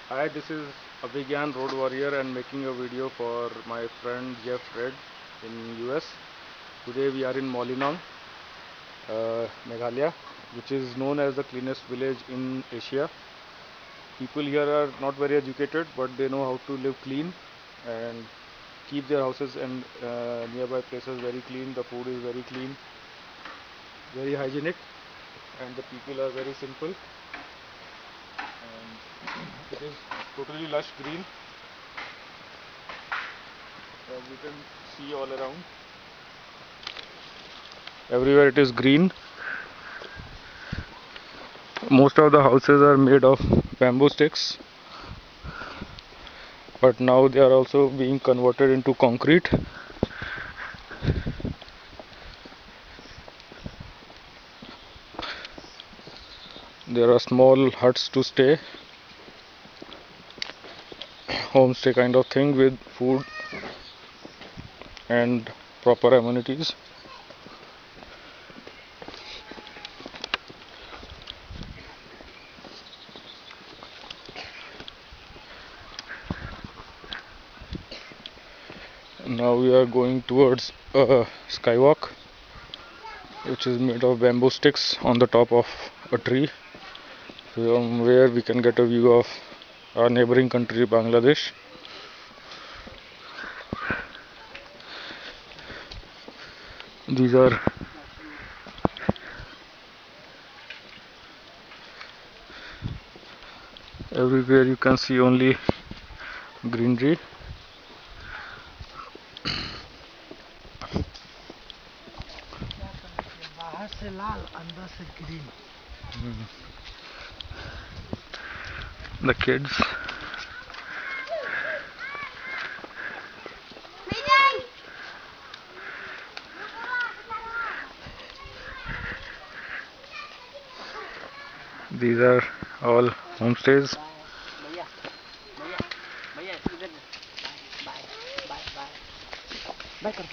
Hi, this is Abhigyan Road Warrior and making a video for my friend Jeff Red in US. Today we are in Molinong, Meghalaya, which is known as the cleanest village in Asia. People here are not very educated, but they know how to live clean and keep their houses and nearby places very clean. The food is very clean, very hygienic, and the people are very simple. And it is totally lush green, as you can see all around. Everywhere it is green. Most of the houses are made of bamboo sticks, but now they are also being converted into concrete. There are small huts to stay, homestay kind of thing with food and proper amenities. Now we are going towards a skywalk, which is made of bamboo sticks on the top of a tree, from where we can get a view of our neighboring country Bangladesh. These are everywhere, you can see only greenery. The kids. These are all homestays. भैया भैया भैया इधर bye bye bye bye bye कर